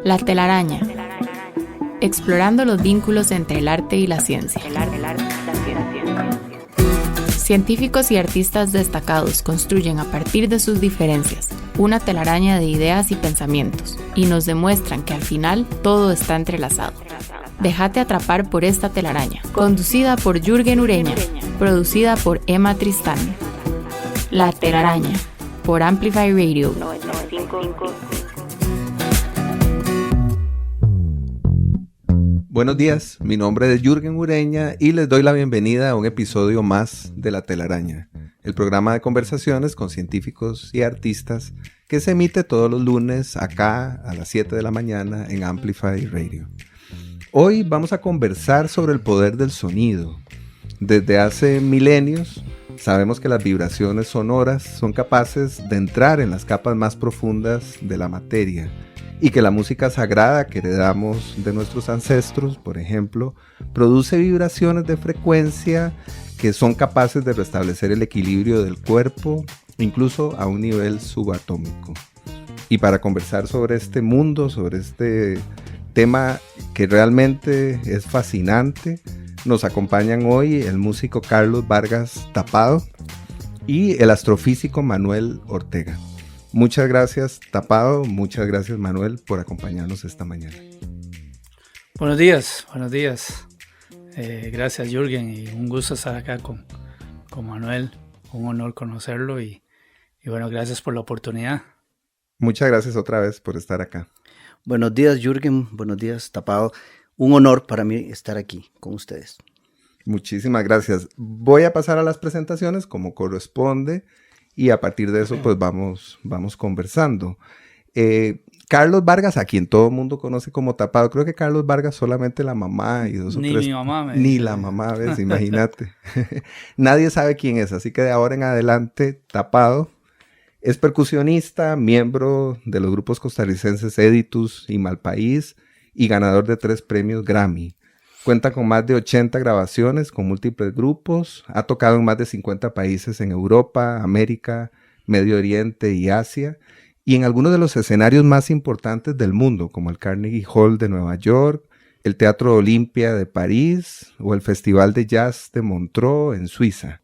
La telaraña. Explorando los vínculos entre el arte y la ciencia. Científicos y artistas destacados construyen a partir de sus diferencias una telaraña de ideas y pensamientos y nos demuestran que al final todo está entrelazado. Déjate atrapar por esta telaraña, conducida por Jürgen Ureña, producida por Emma Tristán. La telaraña, por Amplify Radio 95.5. Buenos días, mi nombre es Jürgen Ureña y les doy la bienvenida a un episodio más de La Telaraña, el programa de conversaciones con científicos y artistas que se emite todos los lunes acá a las 7 de la mañana en Amplify Radio. Hoy vamos a conversar sobre el poder del sonido. Desde hace milenios sabemos que las vibraciones sonoras son capaces de entrar en las capas más profundas de la materia y que la música sagrada que heredamos de nuestros ancestros, por ejemplo, produce vibraciones de frecuencia que son capaces de restablecer el equilibrio del cuerpo, incluso a un nivel subatómico. Y para conversar sobre este mundo, sobre este tema que realmente es fascinante, nos acompañan hoy el músico Carlos Vargas Tapado y el astrofísico Manuel Ortega. Muchas gracias, Tapado, muchas gracias, Manuel, por acompañarnos esta mañana. Buenos días. Gracias, Jürgen, y un gusto estar acá con Manuel. Un honor conocerlo y bueno, gracias por la oportunidad. Muchas gracias otra vez por estar acá. Buenos días, Jürgen. Buenos días, Tapado. Un honor para mí estar aquí con ustedes. Muchísimas gracias. Voy a pasar a las presentaciones como corresponde y a partir de eso pues vamos conversando. Carlos Vargas, a quien todo el mundo conoce como Tapado, creo que Carlos Vargas solamente la mamá y dos o ni tres. Mi mamá ni la mamá, ¿ves? Imagínate. Nadie sabe quién es, así que de ahora en adelante, Tapado. Es percusionista, miembro de los grupos costarricenses Editus y Malpaís y ganador de 3 premios Grammy. Cuenta con más de 80 grabaciones con múltiples grupos, ha tocado en más de 50 países en Europa, América, Medio Oriente y Asia, y en algunos de los escenarios más importantes del mundo, como el Carnegie Hall de Nueva York, el Teatro Olimpia de París o el Festival de Jazz de Montreux en Suiza.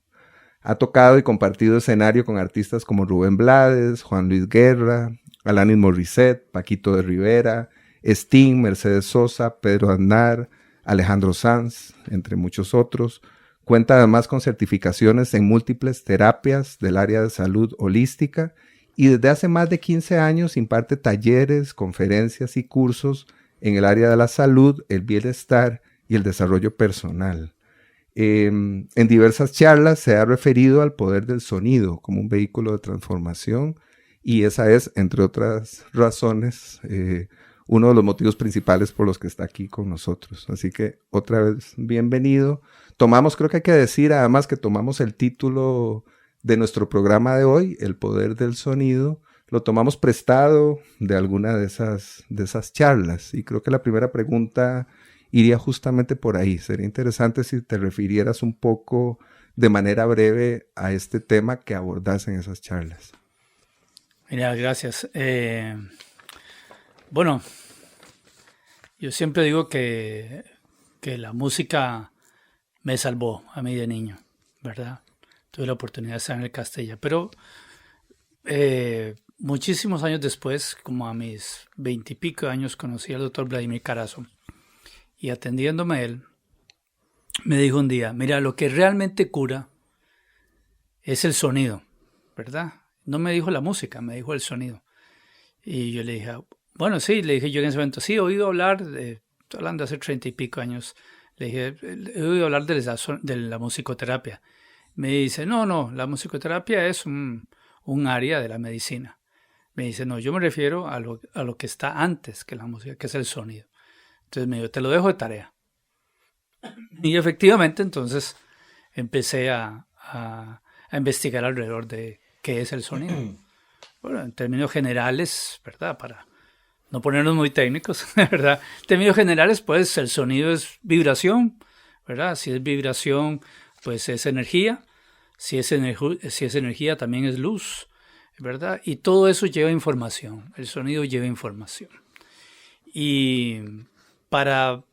Ha tocado y compartido escenario con artistas como Rubén Blades, Juan Luis Guerra, Alanis Morissette, Paquito de Rivera, Sting, Mercedes Sosa, Pedro Aznar, Alejandro Sanz, entre muchos otros. Cuenta además con certificaciones en múltiples terapias del área de salud holística y desde hace más de 15 años imparte talleres, conferencias y cursos en el área de la salud, el bienestar y el desarrollo personal. En diversas charlas se ha referido al poder del sonido como un vehículo de transformación y esa es, entre otras razones, uno de los motivos principales por los que está aquí con nosotros. Así que otra vez, bienvenido. Creo que hay que decir además que tomamos el título de nuestro programa de hoy, El poder del sonido, lo tomamos prestado de alguna de esas charlas y creo que la primera pregunta iría justamente por ahí. Sería interesante si te refirieras un poco de manera breve a este tema que abordas en esas charlas. Mira, gracias. Bueno, yo siempre digo que la música me salvó a mí de niño, ¿verdad? Tuve la oportunidad de estar en el Castella, pero muchísimos años después, como a mis 20 y pico años, conocí al doctor Vladimir Carazo. Y atendiéndome él, me dijo un día, mira, lo que realmente cura es el sonido, ¿verdad? No me dijo la música, me dijo el sonido. Y yo le dije, bueno, sí, le dije yo en ese momento, sí, he oído hablar, estoy hablando de hace 30 y pico años, le dije, he oído hablar de la musicoterapia. Me dice, no, la musicoterapia es un área de la medicina. Me dice, no, yo me refiero a lo que está antes que la música, que es el sonido. Entonces me dijo, te lo dejo de tarea. Y efectivamente, entonces empecé a investigar alrededor de qué es el sonido. Bueno, en términos generales, ¿verdad? Para no ponernos muy técnicos, ¿verdad? En términos generales, pues el sonido es vibración, ¿verdad? Si es vibración, pues es energía. Si es energía, también es luz, ¿verdad? Y todo eso lleva información. El sonido lleva información. Y para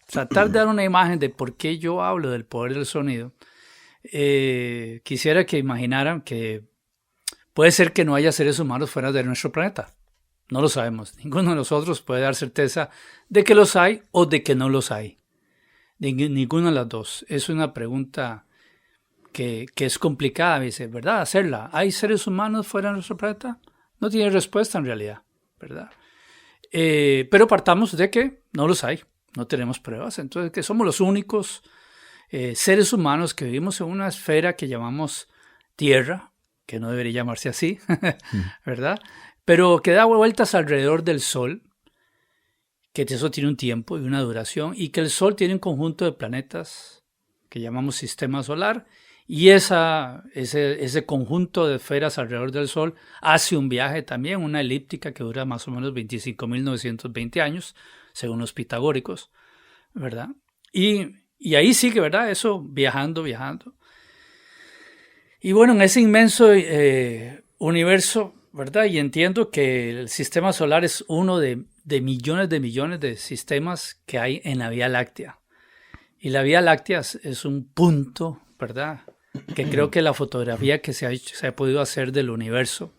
tratar de dar una imagen de por qué yo hablo del poder del sonido, quisiera que imaginaran que puede ser que no haya seres humanos fuera de nuestro planeta. No lo sabemos. Ninguno de nosotros puede dar certeza de que los hay o de que no los hay. Ninguna de las dos. Es una pregunta que es complicada, dice, ¿verdad? Hacerla. ¿Hay seres humanos fuera de nuestro planeta? No tiene respuesta en realidad, ¿verdad? Pero partamos de que no los hay. No tenemos pruebas. Entonces, que somos los únicos seres humanos que vivimos en una esfera que llamamos Tierra, que no debería llamarse así, ¿verdad? Pero que da vueltas alrededor del Sol, que eso tiene un tiempo y una duración, y que el Sol tiene un conjunto de planetas que llamamos sistema solar, y ese conjunto de esferas alrededor del Sol hace un viaje también, una elíptica que dura más o menos 25.920 años, según los pitagóricos, ¿verdad? Y ahí sigue, ¿verdad? Eso viajando. Y bueno, en ese inmenso universo, ¿verdad? Y entiendo que el sistema solar es uno de millones de sistemas que hay en la Vía Láctea. Y la Vía Láctea es un punto, ¿verdad? Que creo que la fotografía que se ha podido hacer del universo,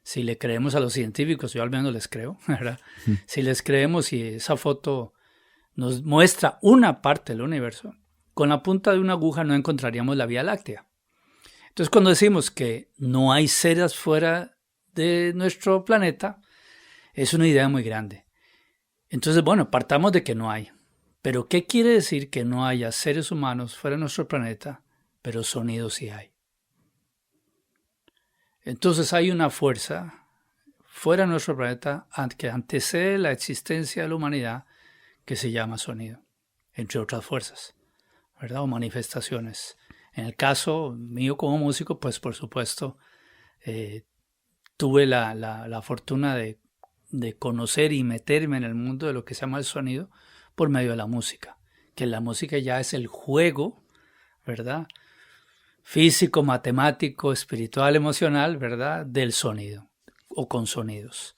si le creemos a los científicos, yo al menos les creo, ¿verdad? Si les creemos y esa foto nos muestra una parte del universo, con la punta de una aguja no encontraríamos la Vía Láctea. Entonces, cuando decimos que no hay seres fuera de nuestro planeta, es una idea muy grande. Entonces, bueno, partamos de que no hay. Pero, ¿qué quiere decir que no haya seres humanos fuera de nuestro planeta, pero sonidos sí hay? Entonces, hay una fuerza fuera de nuestro planeta que antecede la existencia de la humanidad que se llama sonido, entre otras fuerzas, ¿verdad? O manifestaciones. En el caso mío como músico, pues por supuesto, tuve la fortuna de conocer y meterme en el mundo de lo que se llama el sonido por medio de la música, que la música ya es el juego, ¿verdad? Físico, matemático, espiritual, emocional, ¿verdad? Del sonido o con sonidos.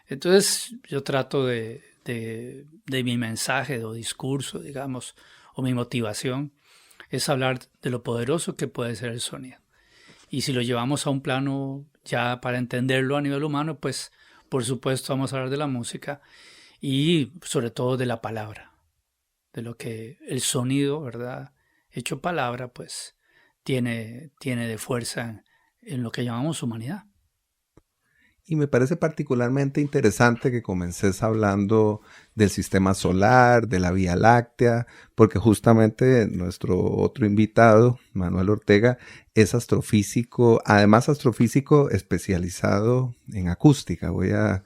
Entonces yo trato de mi mensaje o discurso, digamos, o mi motivación, es hablar de lo poderoso que puede ser el sonido. Y si lo llevamos a un plano ya para entenderlo a nivel humano, pues por supuesto vamos a hablar de la música y sobre todo de la palabra, de lo que el sonido, ¿verdad? Hecho palabra, pues tiene de fuerza en lo que llamamos humanidad. Y me parece particularmente interesante que comences hablando del sistema solar, de la Vía Láctea, porque justamente nuestro otro invitado, Manuel Ortega, es astrofísico, además astrofísico especializado en acústica. Voy a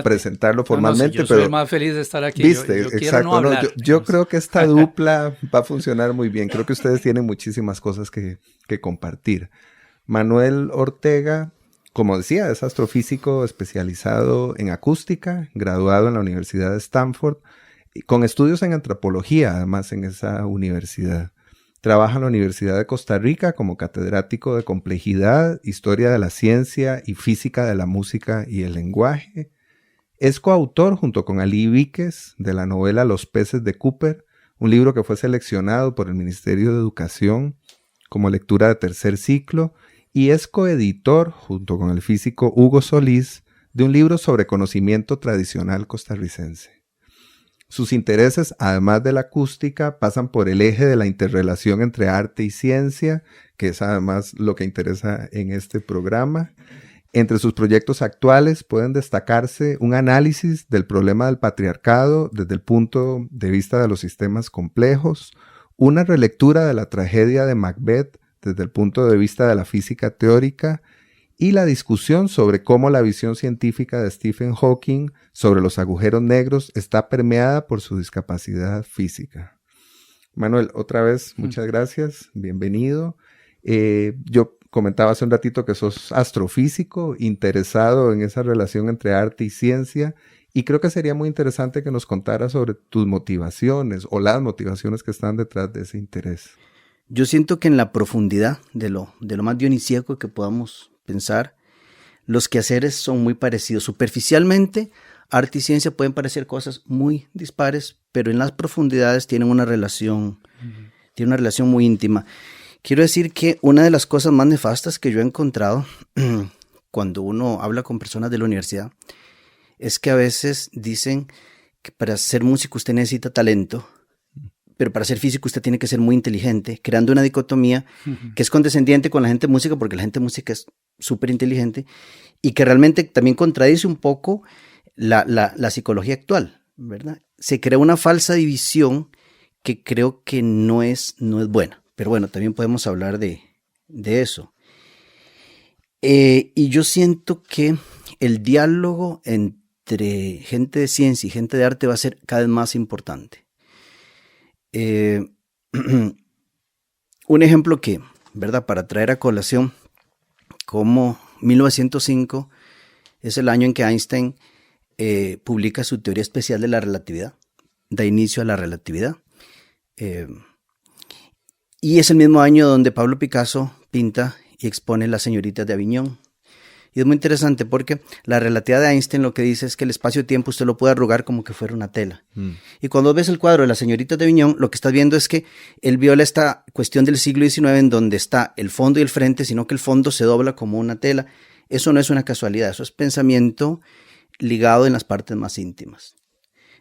presentarlo formalmente. No, yo soy más feliz de estar aquí. Viste, yo exacto. Quiero no hablar, yo creo que esta dupla va a funcionar muy bien. Creo que ustedes tienen muchísimas cosas que compartir. Manuel Ortega, como decía, es astrofísico especializado en acústica, graduado en la Universidad de Stanford, con estudios en antropología, además en esa universidad. Trabaja en la Universidad de Costa Rica como catedrático de complejidad, historia de la ciencia y física de la música y el lenguaje. Es coautor junto con Ali Víquez de la novela Los peces de Cooper, un libro que fue seleccionado por el Ministerio de Educación como lectura de tercer ciclo, y es coeditor, junto con el físico Hugo Solís, de un libro sobre conocimiento tradicional costarricense. Sus intereses, además de la acústica, pasan por el eje de la interrelación entre arte y ciencia, que es además lo que interesa en este programa. Entre sus proyectos actuales pueden destacarse un análisis del problema del patriarcado desde el punto de vista de los sistemas complejos, una relectura de la tragedia de Macbeth desde el punto de vista de la física teórica y la discusión sobre cómo la visión científica de Stephen Hawking sobre los agujeros negros está permeada por su discapacidad física. Manuel, otra vez, muchas gracias, bienvenido. Yo comentaba hace un ratito que sos astrofísico, interesado en esa relación entre arte y ciencia, y creo que sería muy interesante que nos contaras sobre tus motivaciones o las motivaciones que están detrás de ese interés. Yo siento que en la profundidad de lo más dionisíaco que podamos pensar, los quehaceres son muy parecidos. Superficialmente arte y ciencia pueden parecer cosas muy dispares, pero en las profundidades tienen una relación muy íntima. Quiero decir que una de las cosas más nefastas que yo he encontrado cuando uno habla con personas de la universidad es que a veces dicen que para ser músico usted necesita talento, pero para ser físico usted tiene que ser muy inteligente, creando una dicotomía que es condescendiente con la gente de música, porque la gente de música es súper inteligente y que realmente también contradice un poco la psicología actual, ¿verdad? Se crea una falsa división que creo que no es buena, pero bueno, también podemos hablar de eso. Y yo siento que el diálogo entre gente de ciencia y gente de arte va a ser cada vez más importante. Un ejemplo que, ¿verdad? Para traer a colación, como 1905 es el año en que Einstein publica su teoría especial de la relatividad, da inicio a la relatividad. Y es el mismo año donde Pablo Picasso pinta y expone Las señoritas de Aviñón. Y es muy interesante porque la relatividad de Einstein lo que dice es que el espacio-tiempo usted lo puede arrugar como que fuera una tela. Y cuando ves el cuadro de Las señoritas de Aviñón, lo que estás viendo es que él viola esta cuestión del siglo XIX en donde está el fondo y el frente, sino que el fondo se dobla como una tela. Eso no es una casualidad, eso es pensamiento ligado en las partes más íntimas.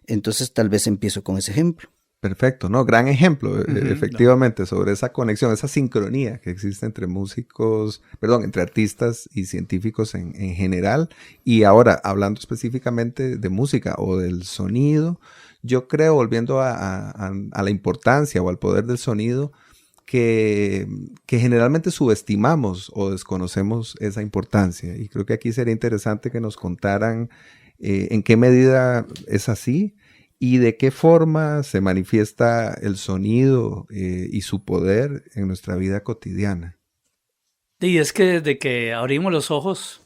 Entonces tal vez empiezo con ese ejemplo. Perfecto, ¿no? Gran ejemplo, efectivamente, sobre esa conexión, esa sincronía que existe entre entre artistas y científicos en general. Y ahora, hablando específicamente de música o del sonido, yo creo, volviendo a la importancia o al poder del sonido, que generalmente subestimamos o desconocemos esa importancia. Y creo que aquí sería interesante que nos contaran en qué medida es así. ¿Y de qué forma se manifiesta el sonido y su poder en nuestra vida cotidiana? Y es que desde que abrimos los ojos,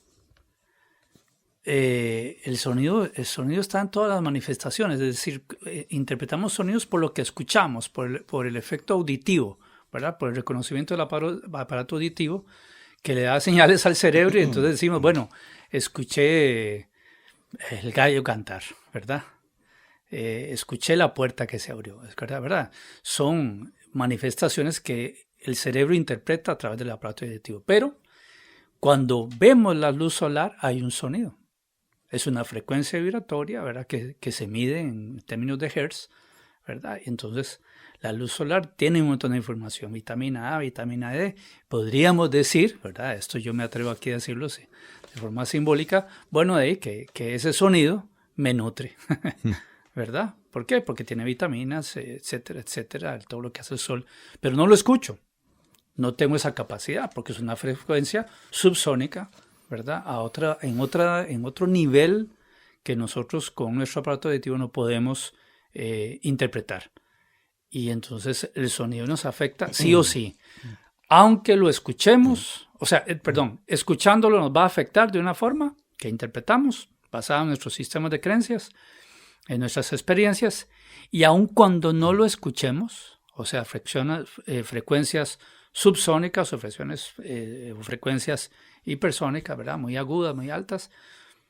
el sonido está en todas las manifestaciones. Es decir, interpretamos sonidos por lo que escuchamos, por el efecto auditivo, ¿verdad? Por el reconocimiento del aparato auditivo que le da señales al cerebro y entonces decimos, bueno, escuché el gallo cantar, ¿verdad? Escuché la puerta que se abrió, es verdad. Son manifestaciones que el cerebro interpreta a través del aparato auditivo. Pero cuando vemos la luz solar hay un sonido. Es una frecuencia vibratoria, ¿verdad? Que se mide en términos de hertz, ¿verdad? Y entonces la luz solar tiene un montón de información, vitamina A, vitamina D. Podríamos decir, ¿verdad? Esto yo me atrevo aquí a decirlo sí, de forma simbólica, bueno, que ese sonido me nutre. ¿Verdad? ¿Por qué? Porque tiene vitaminas, etcétera, etcétera, todo lo que hace el sol. Pero no lo escucho. No tengo esa capacidad porque es una frecuencia subsónica, ¿verdad? En otro nivel que nosotros con nuestro aparato auditivo no podemos interpretar. Y entonces el sonido nos afecta sí o sí. Aunque lo escuchemos, escuchándolo nos va a afectar de una forma que interpretamos basada en nuestros sistemas de creencias, en nuestras experiencias, y aun cuando no lo escuchemos, o sea, frecuencias subsónicas o frecuencias hipersónicas, ¿verdad? Muy agudas, muy altas,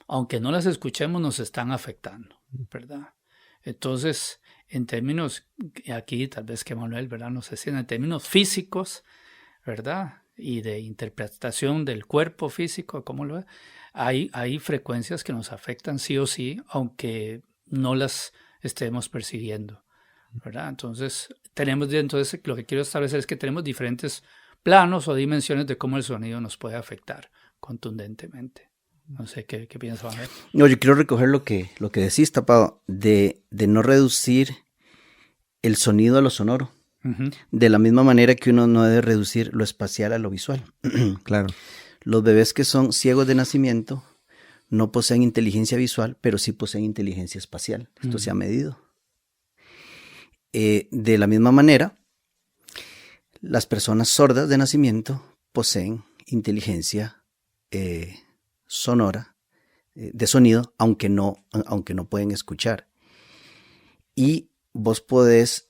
aunque no las escuchemos, nos están afectando, ¿verdad? Entonces, en términos, aquí tal vez que Manuel, ¿verdad? No sé si en términos físicos, ¿verdad? Y de interpretación del cuerpo físico, ¿cómo lo ve? Hay frecuencias que nos afectan sí o sí, aunque no las estemos percibiendo, ¿verdad? Entonces, lo que quiero establecer es que tenemos diferentes planos o dimensiones de cómo el sonido nos puede afectar contundentemente. No sé qué piensas, Manuel. No, yo quiero recoger lo que decís, Tapado, de no reducir el sonido a lo sonoro. Uh-huh. De la misma manera que uno no debe reducir lo espacial a lo visual. Claro. Los bebés que son ciegos de nacimiento no poseen inteligencia visual, pero sí poseen inteligencia espacial. Esto se ha medido. De la misma manera, las personas sordas de nacimiento poseen inteligencia sonora, de sonido, aunque no pueden escuchar. Y vos podés,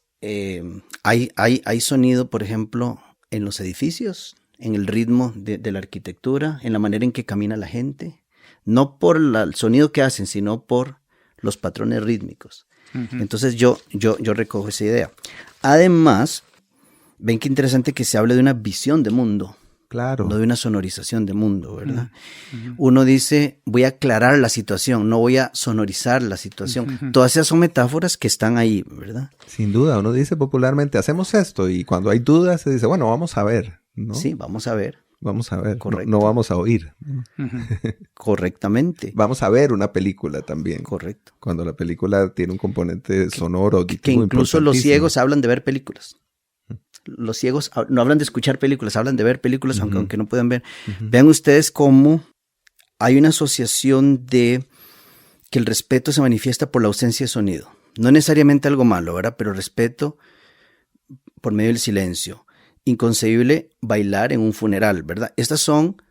hay sonido, por ejemplo, en los edificios, en el ritmo de la arquitectura, en la manera en que camina la gente. No por el sonido que hacen, sino por los patrones rítmicos. Entonces yo recojo esa idea. Además, ven qué interesante que se hable de una visión de mundo. Claro. No de una sonorización de mundo, ¿verdad? Uno dice, voy a aclarar la situación, no voy a sonorizar la situación. Todas esas son metáforas que están ahí, ¿verdad? Sin duda, uno dice popularmente, hacemos esto, y cuando hay dudas se dice, bueno, vamos a ver, ¿no? Sí, vamos a ver. Vamos a ver, Correcto. no vamos a oír. Correctamente. Vamos a ver una película también. Correcto. Cuando la película tiene un componente sonoro, auditivo, Que incluso los importantísimo. ciegos hablan de ver películas. Los ciegos no hablan de escuchar películas, hablan de ver películas, aunque no puedan ver. Vean ustedes cómo hay una asociación de que el respeto se manifiesta por la ausencia de sonido. No necesariamente algo malo, ¿verdad? Pero respeto por medio del silencio. Inconcebible bailar en un funeral, ¿verdad? Estas son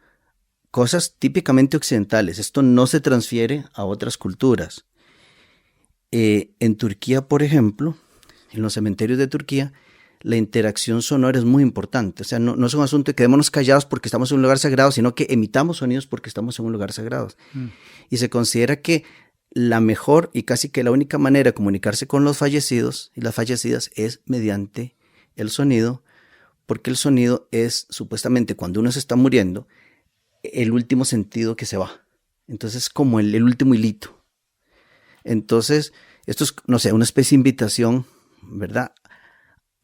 cosas típicamente occidentales. Esto no se transfiere a otras culturas. En Turquía, por ejemplo, en los cementerios de Turquía, la interacción sonora es muy importante. O sea, no es un asunto de quedémonos callados porque estamos en un lugar sagrado, sino que emitamos sonidos porque estamos en un lugar sagrado. Y se considera que la mejor y casi que la única manera de comunicarse con los fallecidos y las fallecidas es mediante el sonido, porque el sonido es, supuestamente, cuando uno se está muriendo, el último sentido que se va. Entonces, como el último hilito. Entonces, esto es, no sé, una especie de invitación, ¿verdad?,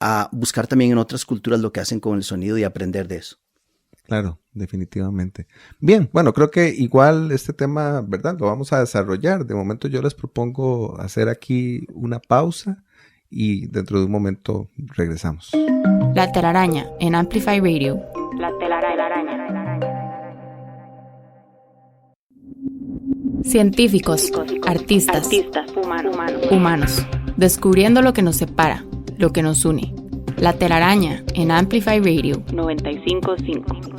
a buscar también en otras culturas lo que hacen con el sonido y aprender de eso. Claro, definitivamente. Bien, bueno, creo que igual este tema, ¿verdad?, lo vamos a desarrollar. De momento yo les propongo hacer aquí una pausa y dentro de un momento regresamos. La telaraña en Amplify Radio. La telaraña. Científicos, artistas, humanos, descubriendo lo que nos separa, lo que nos une. La telaraña en Amplify Radio 95.5.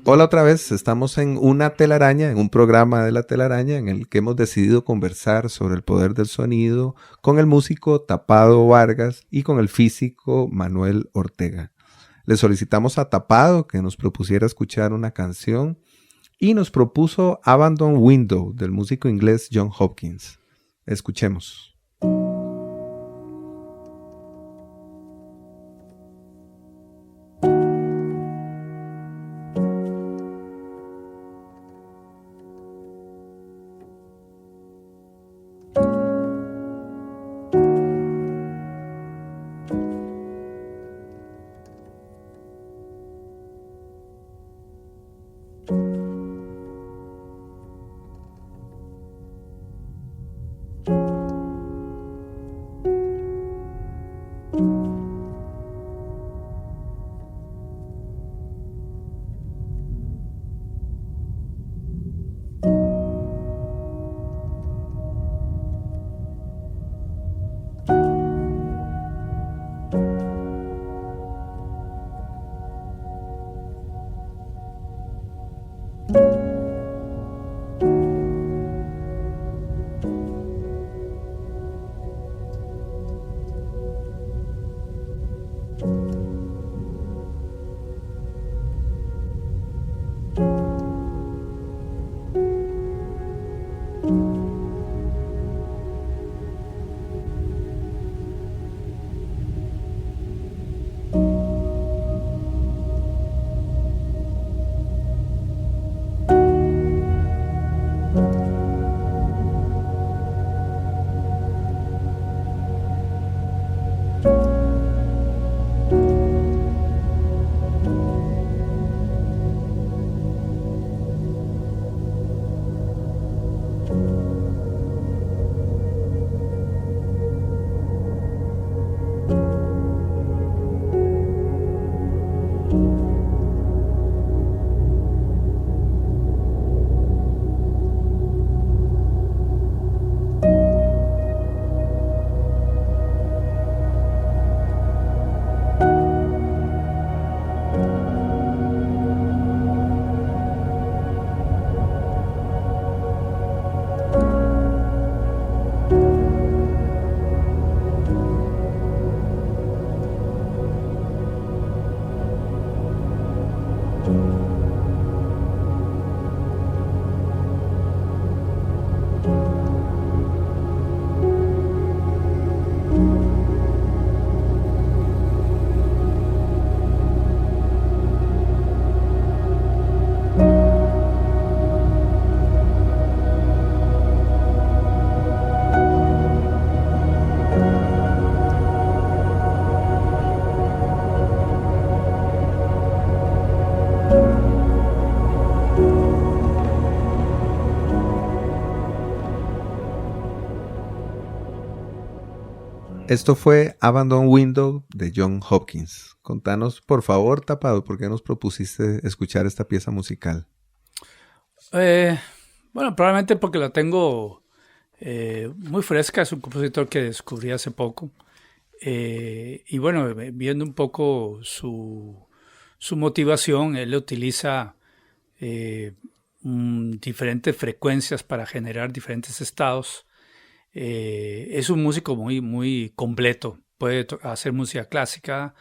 Hola otra vez, estamos en Una Telaraña, en un programa de La Telaraña en el que hemos decidido conversar sobre el poder del sonido con el músico Tapado Vargas y con el físico Manuel Ortega. Le solicitamos a Tapado que nos propusiera escuchar una canción y nos propuso Abandon Window del músico inglés John Hopkins. Escuchemos. Esto fue Abandon Window de John Hopkins. Contanos, por favor, Tapado, ¿por qué nos propusiste escuchar esta pieza musical? Bueno, probablemente porque la tengo muy fresca. Es un compositor que descubrí hace poco. Y bueno, viendo un poco su motivación, él utiliza diferentes frecuencias para generar diferentes estados. Es un músico muy, muy completo. Puede hacer música clásica,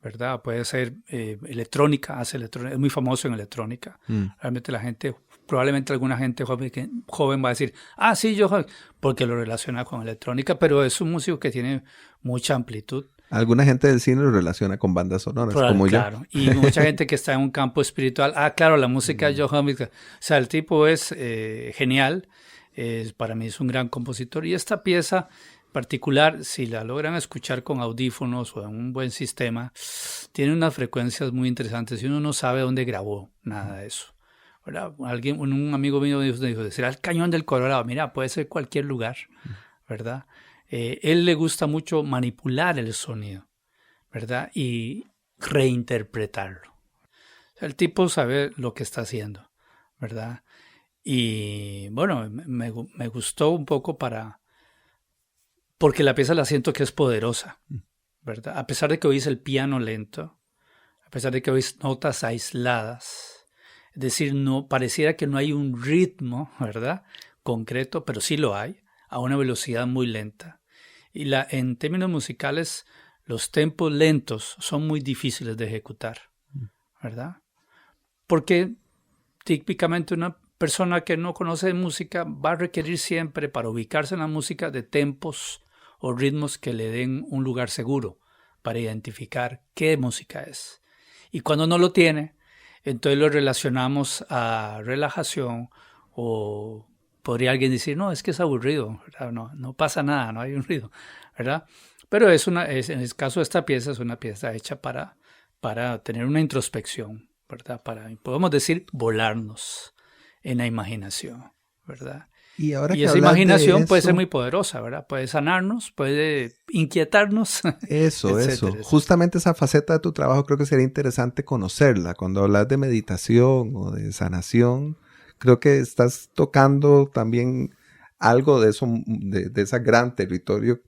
¿verdad? Puede hacer electrónica, es muy famoso en electrónica. Realmente la gente, probablemente alguna gente joven va a decir, sí, yo, porque lo relaciona con electrónica, pero es un músico que tiene mucha amplitud. Alguna gente del cine lo relaciona con bandas sonoras, como claro. yo. Y mucha gente que está en un campo espiritual. Claro, la música de Joe Hopkins. O sea, el tipo es genial. Para mí es un gran compositor. Y esta pieza particular, si la logran escuchar con audífonos o en un buen sistema, tiene unas frecuencias muy interesantes y uno no sabe dónde grabó nada de eso, ¿verdad? Un amigo mío dijo, ¿será el Cañón del Colorado? Mira, puede ser cualquier lugar, ¿verdad? Él le gusta mucho manipular el sonido, ¿verdad? Y reinterpretarlo. O sea, el tipo sabe lo que está haciendo, ¿verdad? Y bueno, me gustó un poco porque la pieza la siento que es poderosa, ¿verdad? A pesar de que oís el piano lento, a pesar de que oís notas aisladas, es decir, no pareciera que no hay un ritmo, ¿verdad? Concreto, pero sí lo hay, a una velocidad muy lenta. Y en términos musicales, los tempos lentos son muy difíciles de ejecutar, ¿verdad? Porque típicamente una persona que no conoce de música va a requerir siempre, para ubicarse en la música, de tempos o ritmos que le den un lugar seguro para identificar qué música es. Y cuando no lo tiene, entonces lo relacionamos a relajación, o podría alguien decir, no, es que es aburrido, ¿verdad? No pasa nada, no hay un ruido, ¿verdad? Pero en el caso de esta pieza, es una pieza hecha para tener una introspección, ¿verdad? Podemos decir, volarnos en la imaginación, ¿verdad? Y esa imaginación puede ser muy poderosa, ¿verdad? Puede sanarnos, puede inquietarnos. Eso. etcétera. Justamente esa faceta de tu trabajo creo que sería interesante conocerla. Cuando hablas de meditación o de sanación, creo que estás tocando también algo de eso, de ese gran territorio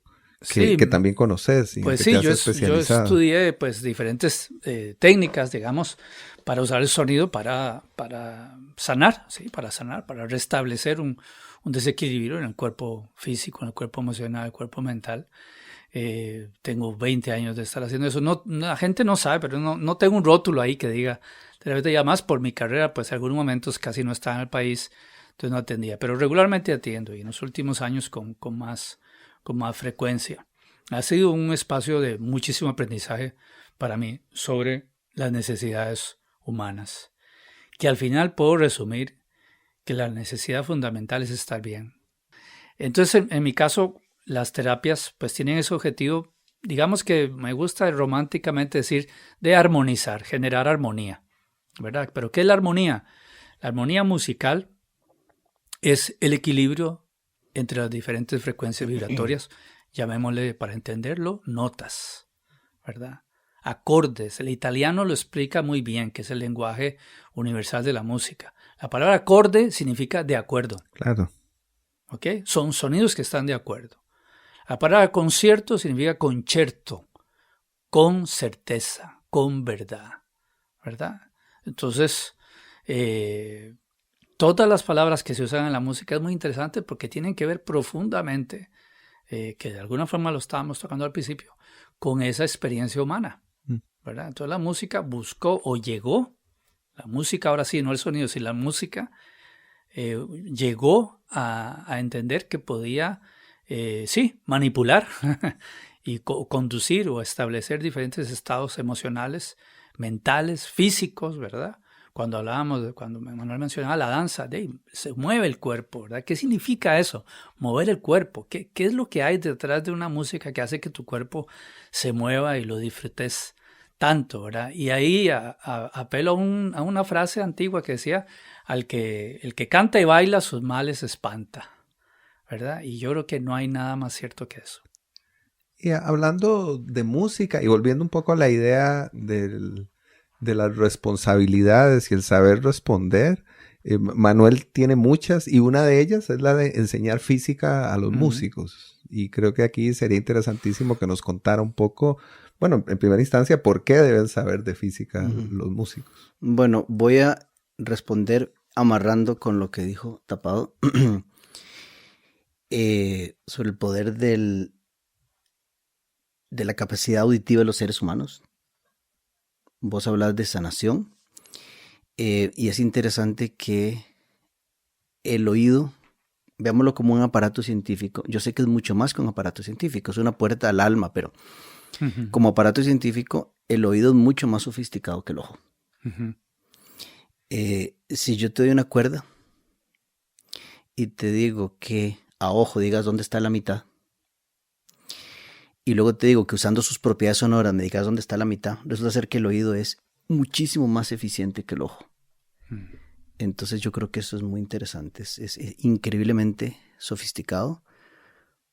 que también conoces. Y pues en que sí, te has yo estudié pues diferentes técnicas, digamos, para usar el sonido para sanar, ¿sí? Para restablecer un desequilibrio en el cuerpo físico, en el cuerpo emocional, en el cuerpo mental. Tengo 20 años de estar haciendo eso. La gente no sabe, pero no tengo un rótulo ahí que diga, ya más por mi carrera, pues en algunos momentos casi no estaba en el país, entonces no atendía, pero regularmente atiendo, y en los últimos años con más frecuencia. Ha sido un espacio de muchísimo aprendizaje para mí sobre las necesidades humanas, que al final puedo resumir que la necesidad fundamental es estar bien. Entonces, en mi caso, las terapias pues tienen ese objetivo, digamos que me gusta románticamente decir, de armonizar, generar armonía, ¿verdad? ¿Pero qué es la armonía? La armonía musical es el equilibrio entre las diferentes frecuencias vibratorias, llamémosle, para entenderlo, notas, ¿verdad? Acordes. El italiano lo explica muy bien, que es el lenguaje universal de la música. La palabra acorde significa de acuerdo. Claro. ¿Ok? Son sonidos que están de acuerdo. La palabra concierto significa concerto, con certeza, con verdad, ¿verdad? Entonces, todas las palabras que se usan en la música es muy interesante porque tienen que ver profundamente, que de alguna forma lo estábamos tocando al principio, con esa experiencia humana, ¿verdad? Entonces la música buscó o llegó, la música ahora sí, no el sonido, sino la música, llegó a entender que podía, manipular y conducir o establecer diferentes estados emocionales, mentales, físicos, ¿verdad? Cuando Manuel mencionaba la danza, se mueve el cuerpo, ¿verdad? ¿Qué significa eso? Mover el cuerpo. ¿Qué es lo que hay detrás de una música que hace que tu cuerpo se mueva y lo disfrutes tanto, ¿verdad? Y ahí apelo a una frase antigua que decía, el que canta y baila sus males espanta, ¿verdad? Y yo creo que no hay nada más cierto que eso. Y hablando de música y volviendo un poco a la idea de las responsabilidades y el saber responder, Manuel tiene muchas y una de ellas es la de enseñar física a los músicos. Y creo que aquí sería interesantísimo que nos contara un poco, bueno, en primera instancia, ¿por qué deben saber de física los músicos? Bueno, voy a responder amarrando con lo que dijo Tapado sobre el poder de la capacidad auditiva de los seres humanos. Vos hablas de sanación y es interesante que el oído, veámoslo como un aparato científico. Yo sé que es mucho más que un aparato científico, es una puerta al alma, pero como aparato científico, el oído es mucho más sofisticado que el ojo. Si yo te doy una cuerda y te digo que a ojo digas dónde está la mitad, y luego te digo que usando sus propiedades sonoras me digas dónde está la mitad, resulta ser que el oído es muchísimo más eficiente que el ojo. Entonces yo creo que eso es muy interesante, es increíblemente sofisticado.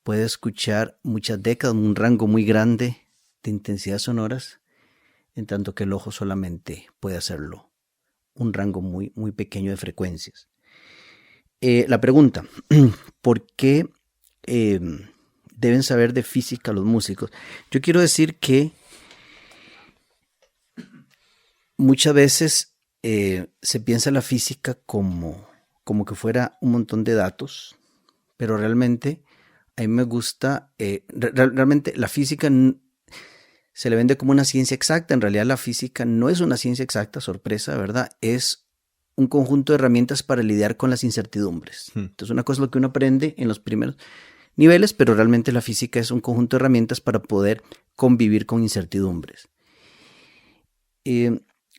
Puede escuchar muchas décadas, un rango muy grande de intensidades sonoras, en tanto que el ojo solamente puede hacerlo un rango muy, muy pequeño de frecuencias. La pregunta, ¿por qué deben saber de física los músicos? Yo quiero decir que muchas veces se piensa la física como que fuera un montón de datos, pero realmente a mí me gusta, realmente la física se le vende como una ciencia exacta. En realidad la física no es una ciencia exacta, sorpresa, ¿verdad? Es un conjunto de herramientas para lidiar con las incertidumbres. Entonces una cosa es lo que uno aprende en los primeros niveles, pero realmente la física es un conjunto de herramientas para poder convivir con incertidumbres.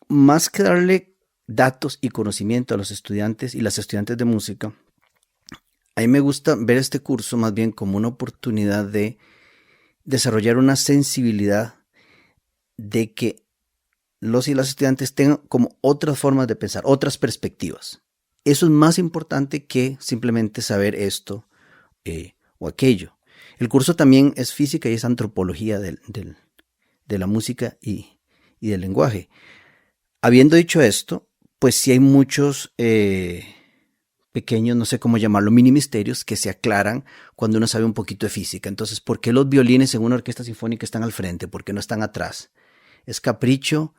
Más que darle datos y conocimiento a los estudiantes y las estudiantes de música, a mí me gusta ver este curso más bien como una oportunidad de desarrollar una sensibilidad de que los y las estudiantes tengan como otras formas de pensar, otras perspectivas. Eso es más importante que simplemente saber esto o aquello. El curso también es física y es antropología de la música y del lenguaje. Habiendo dicho esto, pues sí hay muchos pequeños, no sé cómo llamarlo, mini misterios que se aclaran cuando uno sabe un poquito de física. Entonces, ¿por qué los violines en una orquesta sinfónica están al frente? ¿Por qué no están atrás? ¿Es capricho?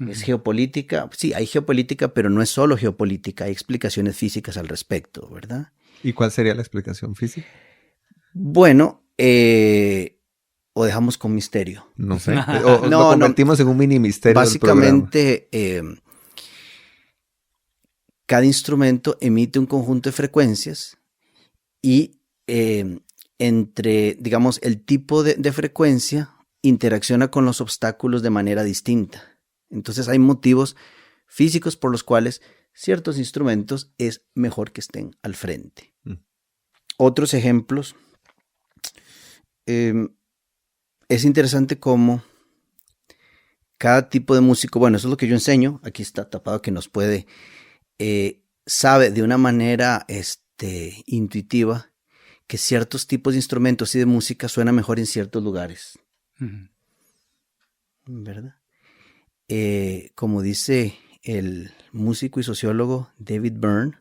¿Es geopolítica? Sí, hay geopolítica, pero no es solo geopolítica, hay explicaciones físicas al respecto, ¿verdad? ¿Y cuál sería la explicación física? Bueno, o dejamos con misterio. No sé. O lo convertimos en un mini misterio. Básicamente, cada instrumento emite un conjunto de frecuencias y entre, digamos, el tipo de frecuencia interacciona con los obstáculos de manera distinta. Entonces hay motivos físicos por los cuales ciertos instrumentos es mejor que estén al frente. Otros ejemplos. Es interesante cómo cada tipo de músico, bueno, eso es lo que yo enseño, aquí está Tapado que nos puede, sabe de una manera intuitiva que ciertos tipos de instrumentos y de música suenan mejor en ciertos lugares. ¿Verdad? Como dice el músico y sociólogo David Byrne,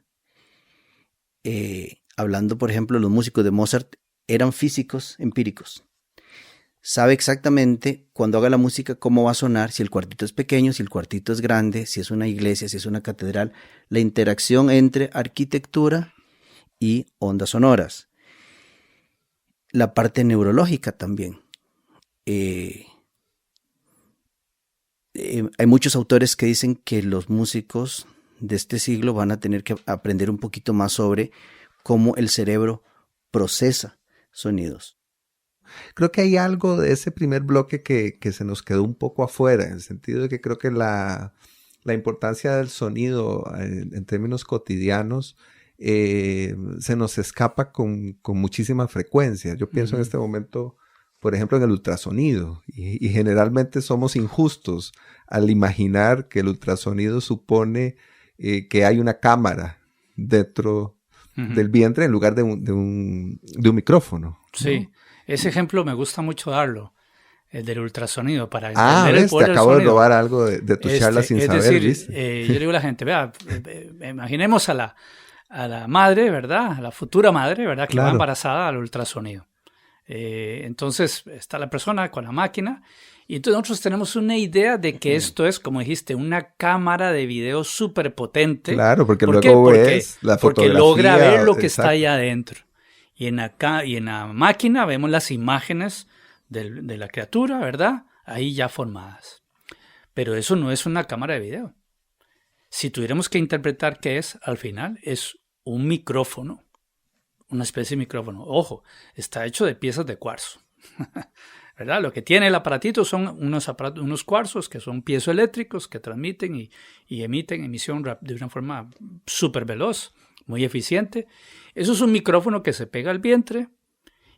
hablando por ejemplo, los músicos de Mozart eran físicos empíricos. Sabe exactamente cuando haga la música cómo va a sonar, si el cuartito es pequeño, si el cuartito es grande, si es una iglesia, si es una catedral, la interacción entre arquitectura y ondas sonoras. La parte neurológica también. Hay muchos autores que dicen que los músicos de este siglo van a tener que aprender un poquito más sobre cómo el cerebro procesa sonidos. Creo que hay algo de ese primer bloque que se nos quedó un poco afuera, en el sentido de que creo que la importancia del sonido en términos cotidianos se nos escapa con muchísima frecuencia. Yo pienso en este momento, por ejemplo, en el ultrasonido, y generalmente somos injustos al imaginar que el ultrasonido supone que hay una cámara dentro del vientre en lugar de un micrófono, ¿no? Sí. Ese ejemplo me gusta mucho darlo, el del ultrasonido, para entender el poder te del acabo sonido. de robar algo de tu charla sin saber, decir, ¿viste? yo le digo a la gente, vea, imaginemos a la madre, ¿verdad? A la futura madre, ¿verdad? Que va embarazada al ultrasonido. Entonces está la persona con la máquina y entonces nosotros tenemos una idea de que esto es, como dijiste, una cámara de video súper potente. Claro, porque luego ves la fotografía. Porque logra ver lo que está allá adentro. Y en la máquina vemos las imágenes de la criatura, ¿verdad? Ahí ya formadas. Pero eso no es una cámara de video. Si tuviéramos que interpretar qué es, al final es un micrófono. Una especie de micrófono. Ojo, está hecho de piezas de cuarzo. ¿Verdad? Lo que tiene el aparatito son unos cuarzos que son piezoeléctricos que transmiten y emiten emisión de una forma súper veloz, muy eficiente. Eso es un micrófono que se pega al vientre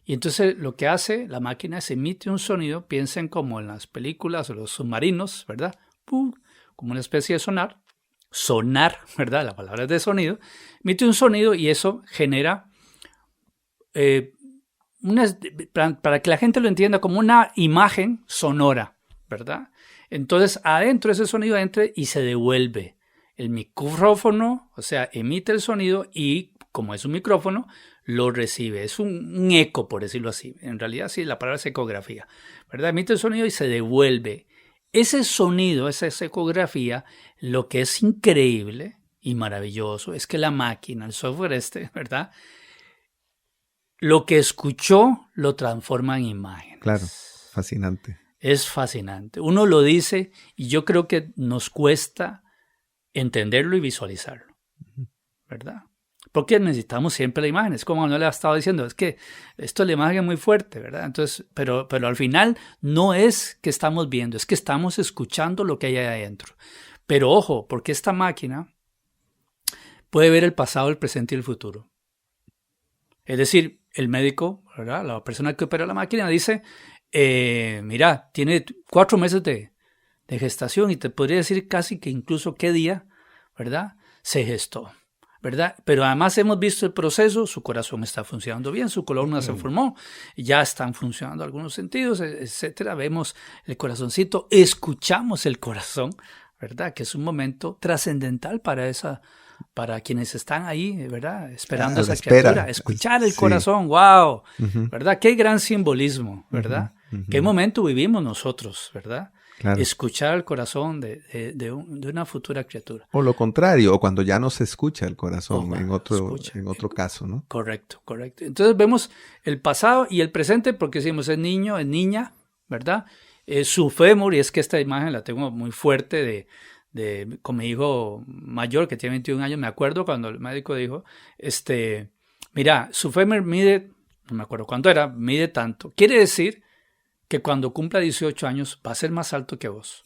y entonces lo que hace la máquina es emite un sonido, piensen como en las películas o los submarinos, ¿verdad? ¡Pum! Como una especie de sonar, ¿verdad? La palabra es de sonido. Emite un sonido y eso genera... para que la gente lo entienda, como una imagen sonora, ¿verdad? Entonces adentro ese sonido entra y se devuelve. El micrófono, o sea, emite el sonido y como es un micrófono, lo recibe. Es un eco, por decirlo así. En realidad sí, la palabra es ecografía, ¿verdad? Emite el sonido y se devuelve. Ese sonido, esa ecografía, lo que es increíble y maravilloso es que la máquina, el software ¿verdad? Lo que escuchó lo transforma en imágenes. Claro, fascinante. Es fascinante. Uno lo dice y yo creo que nos cuesta entenderlo y visualizarlo, ¿verdad? Porque necesitamos siempre la imagen. Es como Manuel ha estado diciendo, es que esto la imagen es muy fuerte, ¿verdad? Entonces, pero al final no es que estamos viendo, es que estamos escuchando lo que hay ahí adentro. Pero ojo, porque esta máquina puede ver el pasado, el presente y el futuro. Es decir, el médico, ¿verdad? La persona que opera la máquina dice, mira, tiene 4 meses de gestación y te podría decir casi que incluso qué día, ¿verdad? Se gestó, ¿verdad? Pero además hemos visto el proceso, su corazón está funcionando bien, su columna se formó, ya están funcionando algunos sentidos, etcétera. Vemos el corazoncito, escuchamos el corazón, ¿verdad? Que es un momento trascendental para quienes están ahí, ¿verdad? Esperando esa criatura, escuchar el corazón, wow, ¿verdad? Qué gran simbolismo, ¿verdad? Qué momento vivimos nosotros, ¿verdad? Claro. Escuchar el corazón de una futura criatura. O lo contrario, o cuando ya no se escucha el corazón, en otro caso, ¿no? Correcto. Entonces vemos el pasado y el presente porque decimos es niño, es niña, ¿verdad? Su fémur, y es que esta imagen la tengo muy fuerte con mi hijo mayor que tiene 21 años, me acuerdo cuando el médico dijo, mira, su fémur mide, no me acuerdo cuánto era, mide tanto. Quiere decir que cuando cumpla 18 años va a ser más alto que vos.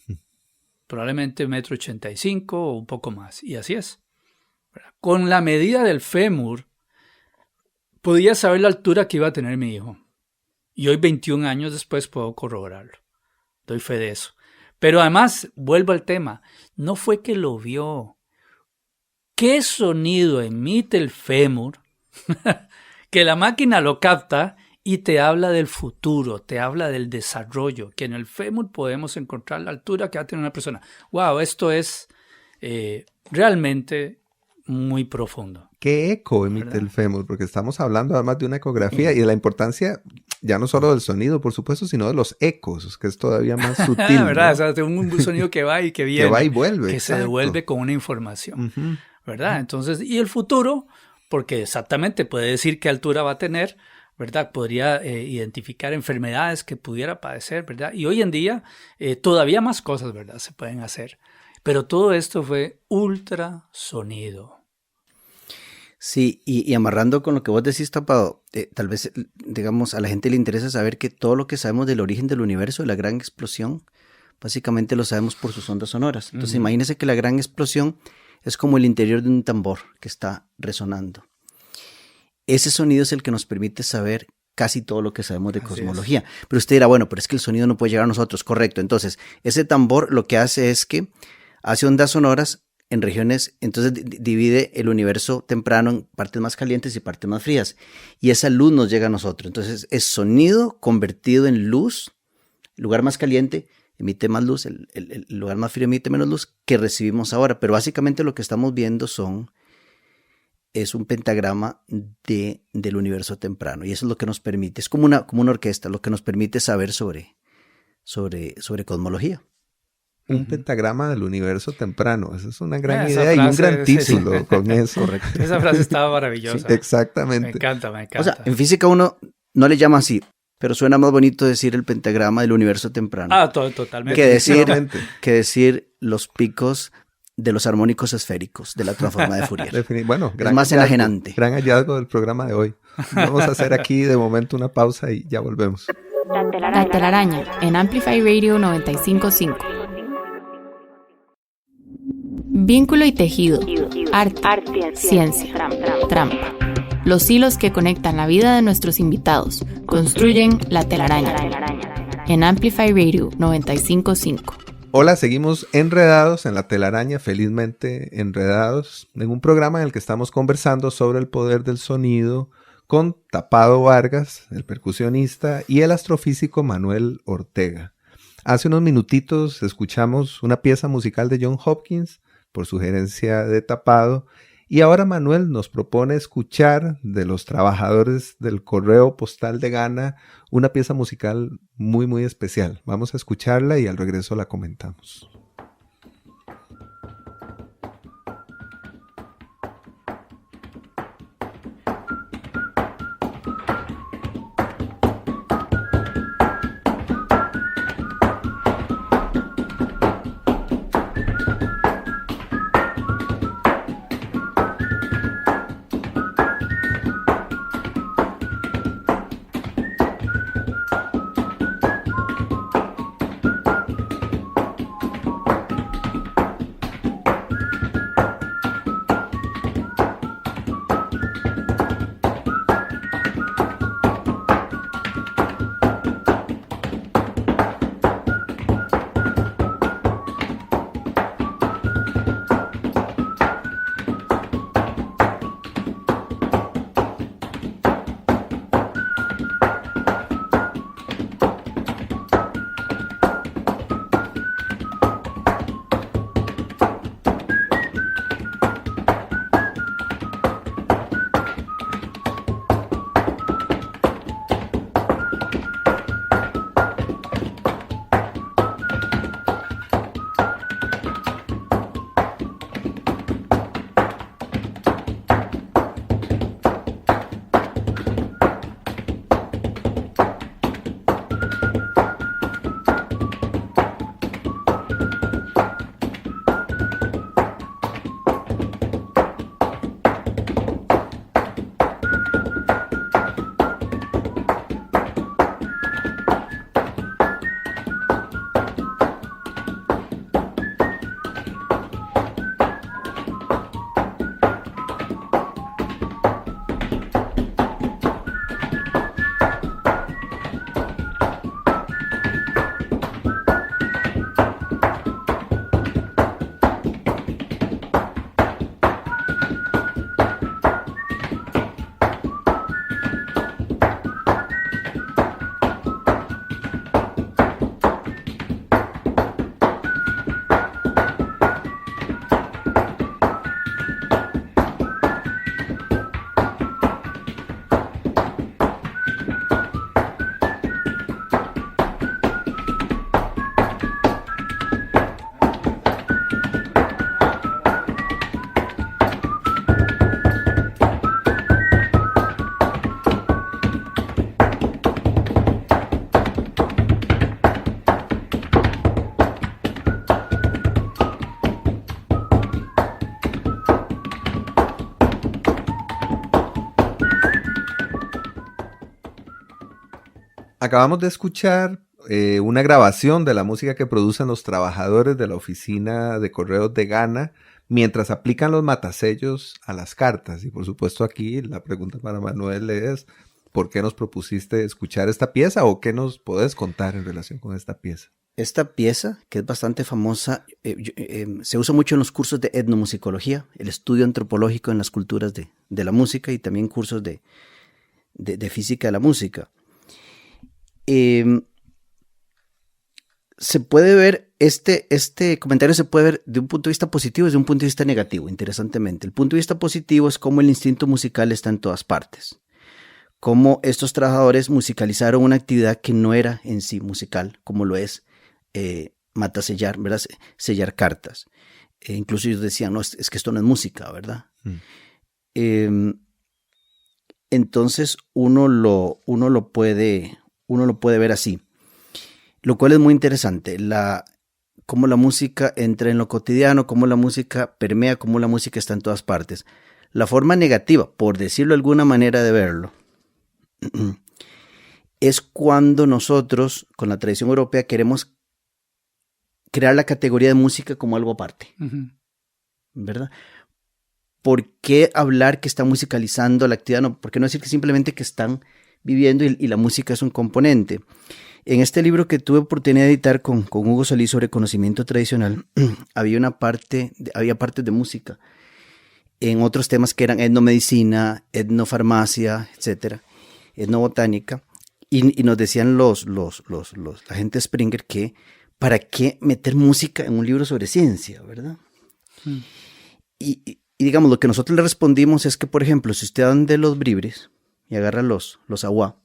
Probablemente 1,85 m o un poco más. Y así es. Con la medida del fémur, podía saber la altura que iba a tener mi hijo. Y hoy, 21 años después, puedo corroborarlo. Doy fe de eso. Pero además, vuelvo al tema, no fue que lo vio. ¿Qué sonido emite el fémur? Que la máquina lo capta y te habla del futuro, te habla del desarrollo, que en el fémur podemos encontrar la altura que va a tener una persona. ¡Wow! Esto es realmente muy profundo. ¿Qué eco emite, ¿verdad?, el fémur? Porque estamos hablando además de una ecografía y de la importancia ya no solo del sonido, por supuesto, sino de los ecos, que es todavía más sutil. ¿Verdad? ¿no? O sea, un sonido que va y que viene. Que va y vuelve. Que exacto. se devuelve con una información. ¿Verdad? Entonces, y el futuro, porque exactamente puede decir qué altura va a tener, ¿verdad? Podría identificar enfermedades que pudiera padecer, ¿verdad? Y hoy en día todavía más cosas, ¿verdad?, se pueden hacer. Pero todo esto fue ultrasonido. Sí, y amarrando con lo que vos decís, Tapado, tal vez, digamos, a la gente le interesa saber que todo lo que sabemos del origen del universo, de la gran explosión, básicamente lo sabemos por sus ondas sonoras. Entonces, imagínense que la gran explosión es como el interior de un tambor que está resonando. Ese sonido es el que nos permite saber casi todo lo que sabemos de cosmología. Pero usted dirá, bueno, pero es que el sonido no puede llegar a nosotros. Correcto. Entonces, ese tambor lo que hace es que hace ondas sonoras en regiones, entonces divide el universo temprano en partes más calientes y partes más frías. Y esa luz nos llega a nosotros. Entonces es sonido convertido en luz. El lugar más caliente emite más luz, el lugar más frío emite menos luz que recibimos ahora. Pero básicamente lo que estamos viendo es un pentagrama del universo temprano. Y eso es lo que nos permite, es como una orquesta, lo que nos permite saber sobre cosmología. Un pentagrama del universo temprano. Esa es una gran idea y un gran título con eso. Correcto. Esa frase estaba maravillosa. Sí, exactamente. Me encanta. O sea, en física uno no le llama así, pero suena más bonito decir el pentagrama del universo temprano. Totalmente. Que decir los picos de los armónicos esféricos de la transforma de Fourier. Bueno, es más enajenante. Gran hallazgo del programa de hoy. Vamos a hacer aquí de momento una pausa y ya volvemos. La telaraña en Amplify Radio 95.5. Vínculo y tejido, arte, ciencia, trampa. Los hilos que conectan la vida de nuestros invitados construyen la telaraña. En Amplify Radio 95.5. Hola, seguimos enredados en la telaraña, felizmente enredados, en un programa en el que estamos conversando sobre el poder del sonido con Tapado Vargas, el percusionista, y el astrofísico Manuel Ortega. Hace unos minutitos escuchamos una pieza musical de John Hopkins, por sugerencia de Tapado, y ahora Manuel nos propone escuchar de los trabajadores del correo postal de Ghana una pieza musical muy muy especial. Vamos a escucharla y al regreso la comentamos. Acabamos de escuchar una grabación de la música que producen los trabajadores de la oficina de correos de Ghana mientras aplican los matasellos a las cartas. Y por supuesto aquí la pregunta para Manuel es, ¿por qué nos propusiste escuchar esta pieza o qué nos podés contar en relación con esta pieza? esta pieza, que es bastante famosa, se usa mucho en los cursos de etnomusicología, el estudio antropológico en las culturas de la música y también cursos de física de la música. Se puede ver, este comentario se puede ver de un punto de vista positivo y de un punto de vista negativo, interesantemente. El punto de vista positivo es cómo el instinto musical está en todas partes. Cómo estos trabajadores musicalizaron una actividad que no era en sí musical, como lo es matasellar, ¿verdad? Sellar cartas. Incluso ellos decían, no, es que esto no es música, ¿verdad? Entonces uno lo puede ver así. Lo cual es muy interesante, cómo la música entra en lo cotidiano, cómo la música permea, cómo la música está en todas partes. La forma negativa, por decirlo de alguna manera de verlo, es cuando nosotros, con la tradición europea, queremos crear la categoría de música como algo aparte, ¿verdad? ¿Por qué hablar que están musicalizando la actividad? No, ¿por qué no decir que simplemente que están viviendo y la música es un componente? En este libro que tuve oportunidad de editar con Hugo Solís sobre conocimiento tradicional, había partes de música en otros temas que eran etnomedicina, etnofarmacia, etcétera, etnobotánica, y nos decían la gente Springer que ¿para qué meter música en un libro sobre ciencia, verdad? Y digamos, lo que nosotros le respondimos es que, por ejemplo, si usted anda de los bribris y agarra los aguá,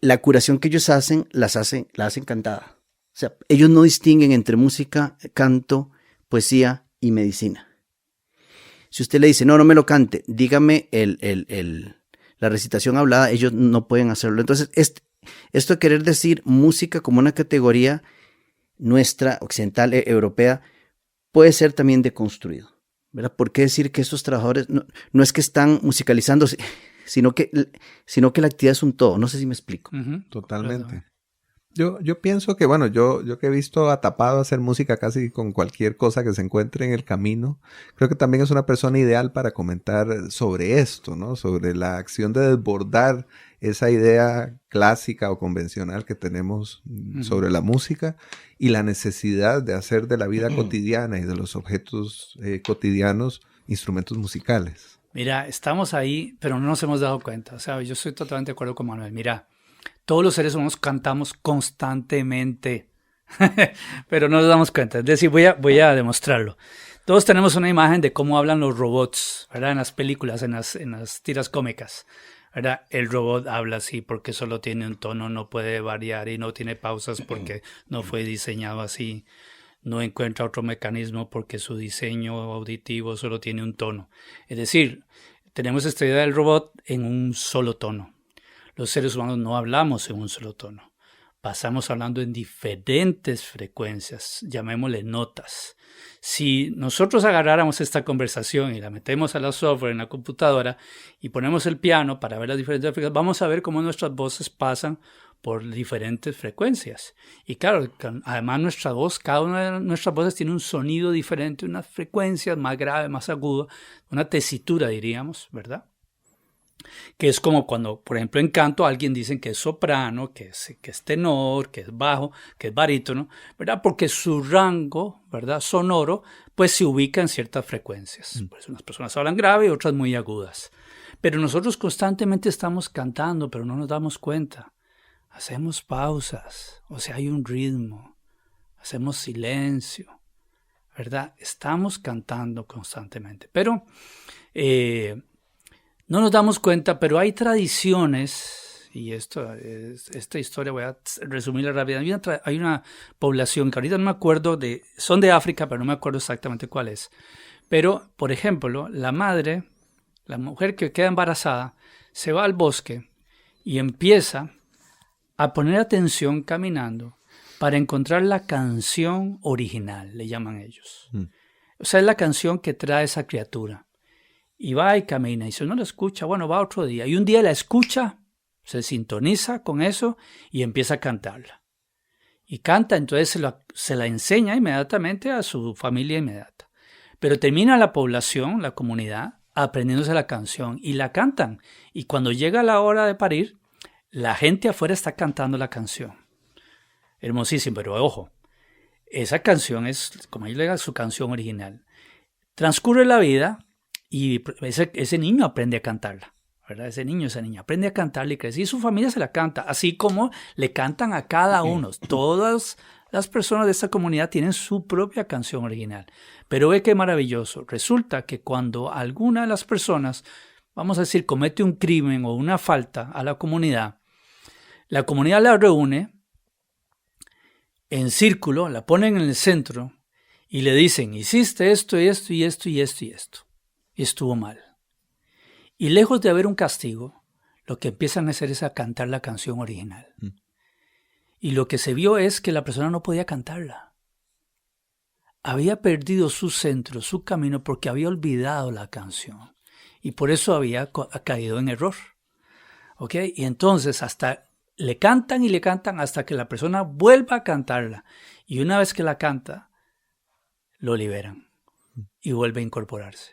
la curación que ellos hacen, la hacen cantada. O sea, ellos no distinguen entre música, canto, poesía y medicina. Si usted le dice, no me lo cante, dígame la recitación hablada, ellos no pueden hacerlo. Entonces, esto de querer decir música como una categoría nuestra, occidental, europea, puede ser también deconstruido, ¿verdad? ¿Por qué decir que estos trabajadores no es que están musicalizando, sino que la actividad es un todo? No sé si me explico. Totalmente. Yo pienso que, bueno, yo que he visto a Tapado hacer música casi con cualquier cosa que se encuentre en el camino, creo que también es una persona ideal para comentar sobre esto, ¿no? Sobre la acción de desbordar esa idea clásica o convencional que tenemos sobre la música y la necesidad de hacer de la vida cotidiana y de los objetos cotidianos instrumentos musicales. Mira, estamos ahí, pero no nos hemos dado cuenta. O sea, yo estoy totalmente de acuerdo con Manuel. Mira, todos los seres humanos cantamos constantemente, pero no nos damos cuenta. Es decir, voy a demostrarlo. Todos tenemos una imagen de cómo hablan los robots, ¿verdad? En las películas, en las tiras cómicas, ¿verdad? El robot habla así porque solo tiene un tono, no puede variar y no tiene pausas porque no fue diseñado así. No encuentra otro mecanismo porque su diseño auditivo solo tiene un tono. Es decir, tenemos esta idea del robot en un solo tono. Los seres humanos no hablamos en un solo tono. Pasamos hablando en diferentes frecuencias, llamémosle notas. Si nosotros agarráramos esta conversación y la metemos a la software en la computadora y ponemos el piano para ver las diferentes frecuencias, vamos a ver cómo nuestras voces pasan por diferentes frecuencias. Y claro, además nuestra voz, cada una de nuestras voces tiene un sonido diferente, unas frecuencias más graves, más agudas, una tesitura diríamos, ¿verdad? Que es como cuando, por ejemplo, en canto alguien dice que es soprano, que es tenor, que es bajo, que es barítono, ¿verdad? Porque su rango, ¿verdad?, sonoro, pues se ubica en ciertas frecuencias. Por eso unas personas hablan grave y otras muy agudas. Pero nosotros constantemente estamos cantando, pero no nos damos cuenta. Hacemos pausas, o sea, hay un ritmo, hacemos silencio, ¿verdad? Estamos cantando constantemente, pero no nos damos cuenta, pero hay tradiciones, y esta historia voy a resumirla rápidamente. Hay una población que ahorita no me acuerdo, son de África, pero no me acuerdo exactamente cuál es. Pero, por ejemplo, la mujer que queda embarazada, se va al bosque y empieza a poner atención caminando para encontrar la canción original, le llaman ellos. O sea, es la canción que trae esa criatura. Y va y camina, y si no la escucha, bueno, va otro día. Y un día la escucha, se sintoniza con eso y empieza a cantarla. Y canta, entonces se la enseña inmediatamente a su familia inmediata. Pero termina la población, la comunidad, aprendiéndose la canción y la cantan. Y cuando llega la hora de parir, la gente afuera está cantando la canción. hermosísimo, pero ojo, esa canción es, como ahí le diga, su canción original. Transcurre la vida y ese niño aprende a cantarla, ¿verdad? Esa niña aprende a cantarla y crece, y su familia se la canta, así como le cantan a cada uno. Todas las personas de esta comunidad tienen su propia canción original. Pero ve qué maravilloso. Resulta que cuando alguna de las personas, vamos a decir, comete un crimen o una falta a la comunidad la reúne en círculo, la ponen en el centro y le dicen, hiciste esto y esto y esto y esto y esto. Y estuvo mal. Y lejos de haber un castigo, lo que empiezan a hacer es a cantar la canción original. Y lo que se vio es que la persona no podía cantarla. Había perdido su centro, su camino, porque había olvidado la canción. Y por eso había caído en error. ¿Ok? Y entonces hasta le cantan y le cantan hasta que la persona vuelva a cantarla. Y una vez que la canta, lo liberan y vuelve a incorporarse.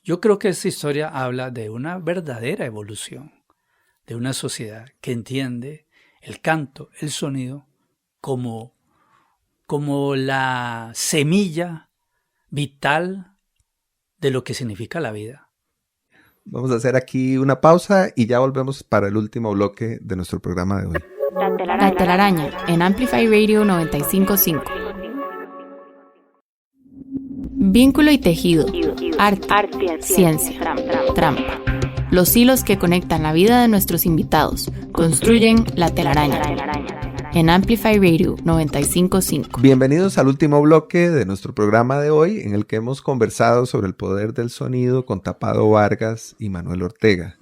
Yo creo que esta historia habla de una verdadera evolución de una sociedad que entiende el canto, el sonido, como la semilla vital de lo que significa la vida. Vamos a hacer aquí una pausa y ya volvemos para el último bloque de nuestro programa de hoy. La telaraña en Amplify Radio 95.5. Vínculo y tejido, arte, ciencia, trampa. Los hilos que conectan la vida de nuestros invitados construyen la telaraña. En Amplify Radio 95.5. Bienvenidos al último bloque de nuestro programa de hoy, en el que hemos conversado sobre el poder del sonido con Tapado Vargas y Manuel Ortega.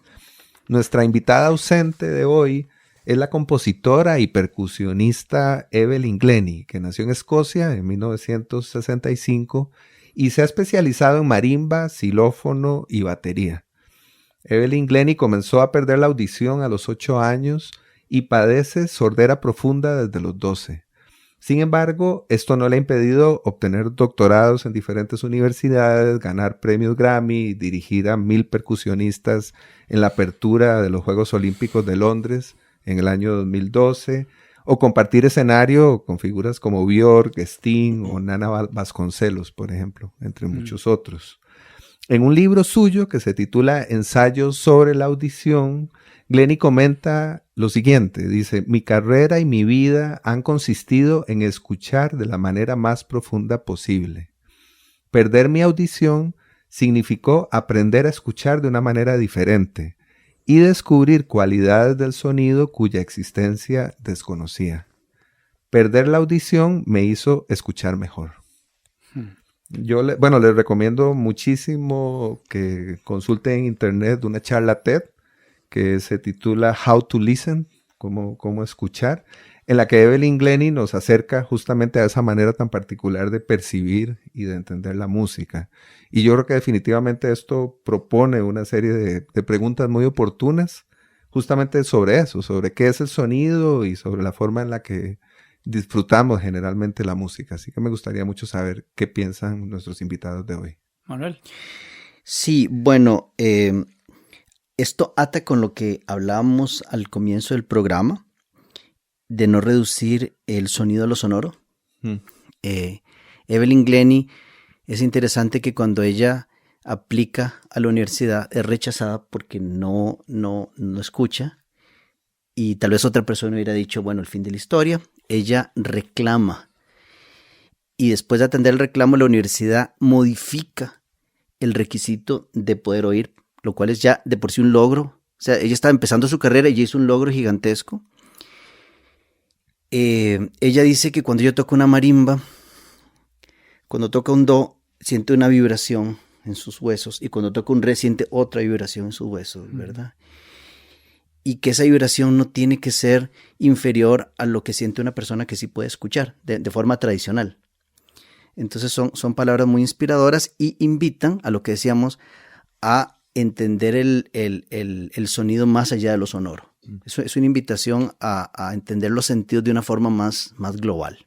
Nuestra invitada ausente de hoy es la compositora y percusionista Evelyn Glennie, que nació en Escocia en 1965 y se ha especializado en marimba, xilófono y batería. Evelyn Glennie comenzó a perder la audición a los 8 años y padece sordera profunda desde los 12. Sin embargo, esto no le ha impedido obtener doctorados en diferentes universidades, ganar premios Grammy, dirigir a 1000 percusionistas en la apertura de los Juegos Olímpicos de Londres en el año 2012, o compartir escenario con figuras como Björk, Sting o Nana Vasconcelos, por ejemplo, entre muchos otros. En un libro suyo que se titula Ensayos sobre la audición, Glennie comenta lo siguiente, dice: mi carrera y mi vida han consistido en escuchar de la manera más profunda posible. Perder mi audición significó aprender a escuchar de una manera diferente y descubrir cualidades del sonido cuya existencia desconocía. Perder la audición me hizo escuchar mejor. Yo les recomiendo muchísimo que consulten en internet una charla TED que se titula How to Listen, cómo escuchar, en la que Evelyn Glennie nos acerca justamente a esa manera tan particular de percibir y de entender la música. Y yo creo que definitivamente esto propone una serie de preguntas muy oportunas justamente sobre eso, sobre qué es el sonido y sobre la forma en la que disfrutamos generalmente la música. Así que me gustaría mucho saber qué piensan nuestros invitados de hoy. Manuel. Sí, bueno, esto ata con lo que hablábamos al comienzo del programa, de no reducir el sonido a lo sonoro. Evelyn Glennie, es interesante que cuando ella aplica a la universidad es rechazada porque no escucha, y tal vez otra persona hubiera dicho, bueno, el fin de la historia. Ella reclama, y después de atender el reclamo, la universidad modifica el requisito de poder oír, lo cual es ya de por sí un logro. O sea, ella estaba empezando su carrera y ya hizo un logro gigantesco. Ella dice que cuando ella toca una marimba, cuando toca un do, siente una vibración en sus huesos, y cuando toca un re, siente otra vibración en sus huesos, ¿verdad? Y que esa vibración no tiene que ser inferior a lo que siente una persona que sí puede escuchar de forma tradicional. Entonces son palabras muy inspiradoras y invitan a lo que decíamos, a entender el sonido más allá de lo sonoro. Eso es una invitación a entender los sentidos de una forma más global.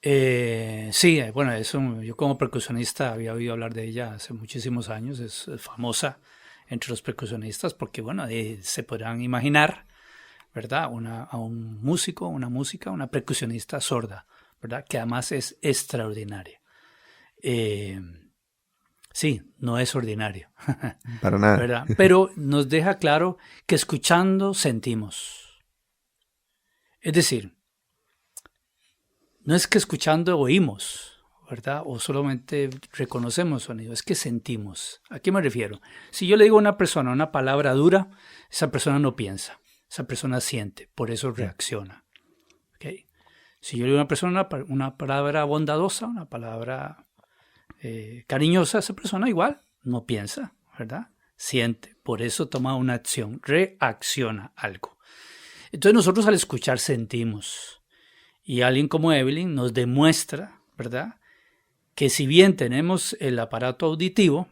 Sí, bueno, yo como percusionista había oído hablar de ella hace muchísimos años. Es famosa entre los percusionistas porque, bueno, se podrán imaginar, ¿verdad? A un músico, una percusionista sorda, ¿verdad? Que además es extraordinaria. Sí, no es ordinario. Para nada. ¿Verdad? Pero nos deja claro que escuchando sentimos. Es decir, no es que escuchando oímos, ¿verdad? O solamente reconocemos sonido, es que sentimos. ¿A qué me refiero? Si yo le digo a una persona una palabra dura, esa persona no piensa, esa persona siente, por eso reacciona. ¿Okay? Si yo le digo a una persona una palabra bondadosa, una palabra cariñosa, esa persona igual no piensa, ¿verdad? Siente, por eso toma una acción, reacciona a algo. Entonces nosotros al escuchar sentimos. Y alguien como Evelyn nos demuestra, ¿verdad?, que si bien tenemos el aparato auditivo,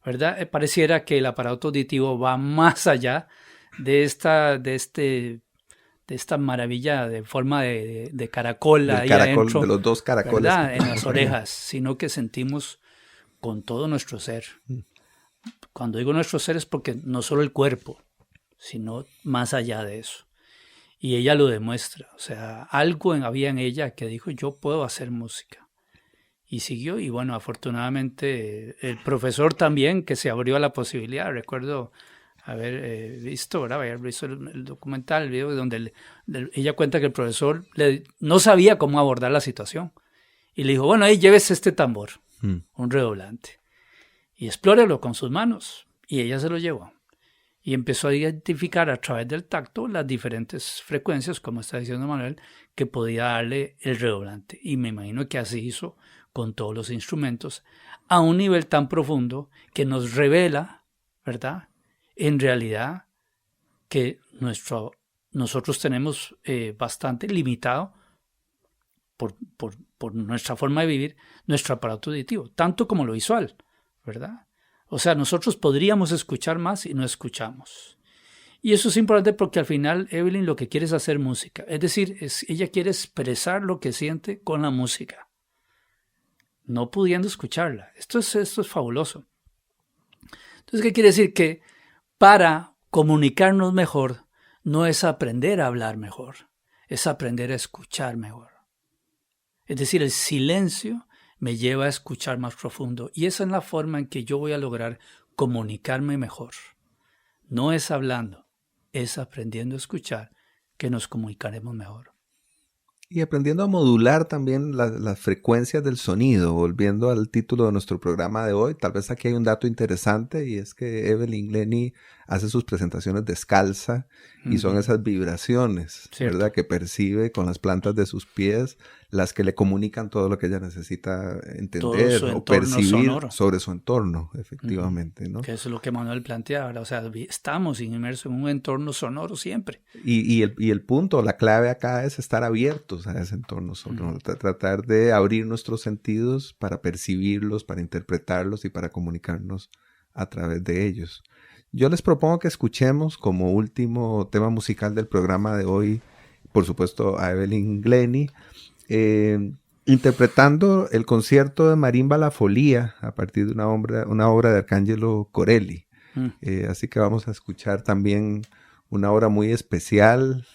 ¿verdad?, pareciera que el aparato auditivo va más allá de esta maravilla de forma de caracol ahí adentro, de los dos caracoles, ¿verdad?, en las orejas, sino que sentimos con todo nuestro ser. Cuando digo nuestro ser es porque no solo el cuerpo, sino más allá de eso. Y ella lo demuestra, o sea, algo había en ella que dijo, yo puedo hacer música. Y siguió, y bueno, afortunadamente el profesor también, que se abrió a la posibilidad. Recuerdo haber visto, ¿verdad? Haber visto el documental, el video, donde ella cuenta que el profesor no sabía cómo abordar la situación. Y le dijo, bueno, ahí llévese este tambor, un redoblante, y explórelo con sus manos. Y ella se lo llevó. Y empezó a identificar a través del tacto las diferentes frecuencias, como está diciendo Manuel, que podía darle el redoblante. Y me imagino que así hizo con todos los instrumentos, a un nivel tan profundo que nos revela, ¿verdad?, en realidad que nosotros tenemos bastante limitado por nuestra forma de vivir, nuestro aparato auditivo, tanto como lo visual, ¿verdad? O sea, nosotros podríamos escuchar más y no escuchamos. Y eso es importante porque al final Evelyn lo que quiere es hacer música. Es decir, ella quiere expresar lo que siente con la música, no pudiendo escucharla. Esto es fabuloso. Entonces, ¿qué quiere decir? Que para comunicarnos mejor no es aprender a hablar mejor, es aprender a escuchar mejor. Es decir, el silencio me lleva a escuchar más profundo y esa es la forma en que yo voy a lograr comunicarme mejor. No es hablando, es aprendiendo a escuchar que nos comunicaremos mejor. Y aprendiendo a modular también las frecuencias del sonido, volviendo al título de nuestro programa de hoy, tal vez aquí hay un dato interesante y es que Evelyn Glennie hace sus presentaciones descalza y son esas vibraciones, ¿verdad?, que percibe con las plantas de sus pies, las que le comunican todo lo que ella necesita entender o percibir sonoro sobre su entorno, efectivamente, ¿no? Que eso es lo que Manuel plantea ahora, o sea, estamos inmersos en un entorno sonoro siempre. Y el punto, la clave acá es estar abiertos a ese entorno sonoro, tratar de abrir nuestros sentidos para percibirlos, para interpretarlos y para comunicarnos a través de ellos. Yo les propongo que escuchemos como último tema musical del programa de hoy, por supuesto, a Evelyn Glennie, interpretando el concierto de Marimba La Folía a partir de una obra de Arcangelo Corelli. Así que vamos a escuchar también una obra muy especial,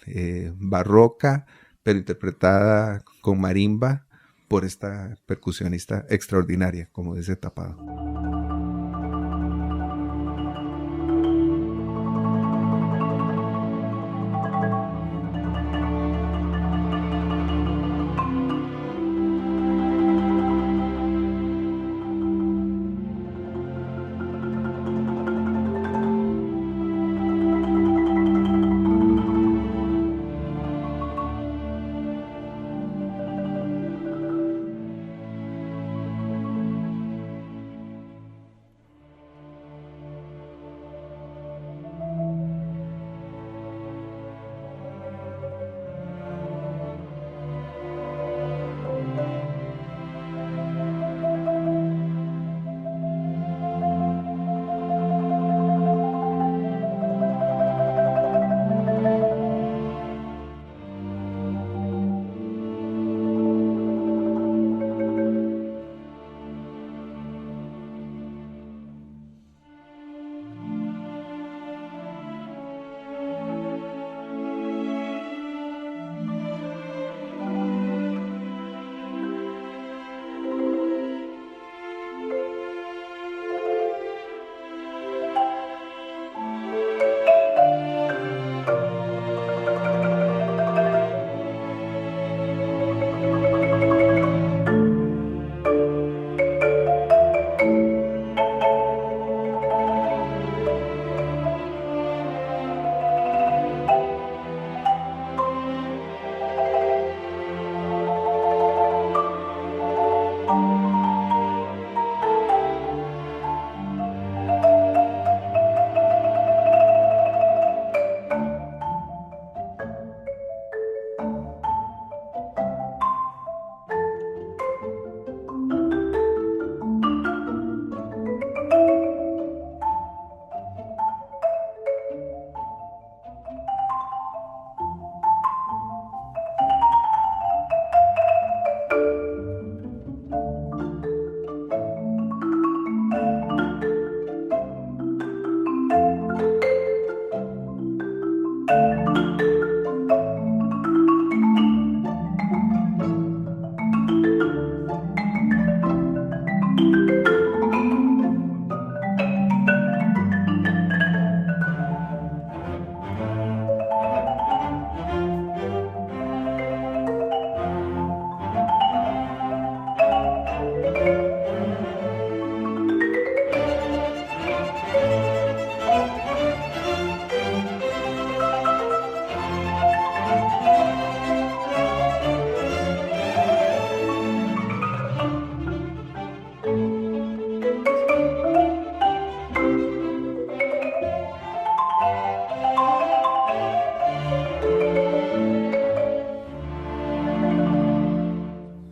barroca, pero interpretada con marimba por esta percusionista extraordinaria, como dice Tapado.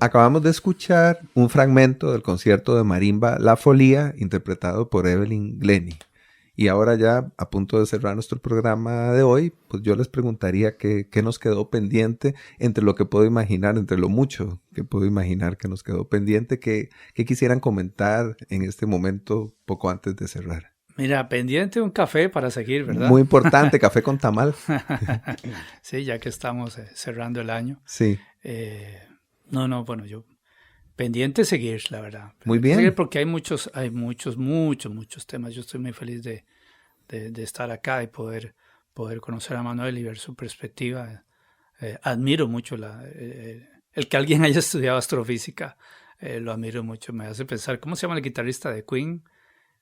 Acabamos de escuchar un fragmento del concierto de marimba La Folía, interpretado por Evelyn Glennie. Y ahora ya a punto de cerrar nuestro programa de hoy, pues yo les preguntaría qué nos quedó pendiente entre lo que puedo imaginar, entre lo mucho que puedo imaginar que nos quedó pendiente, que quisieran comentar en este momento poco antes de cerrar. Mira, pendiente un café para seguir, ¿verdad? Muy importante, café con tamal. Sí, ya que estamos cerrando el año. Sí. Bueno, yo pendiente seguir, la verdad. Muy bien. Seguir porque hay muchos temas. Yo estoy muy feliz de estar acá y poder conocer a Manuel y ver su perspectiva. Admiro mucho el que alguien haya estudiado astrofísica. Lo admiro mucho. Me hace pensar, ¿cómo se llama el guitarrista de Queen?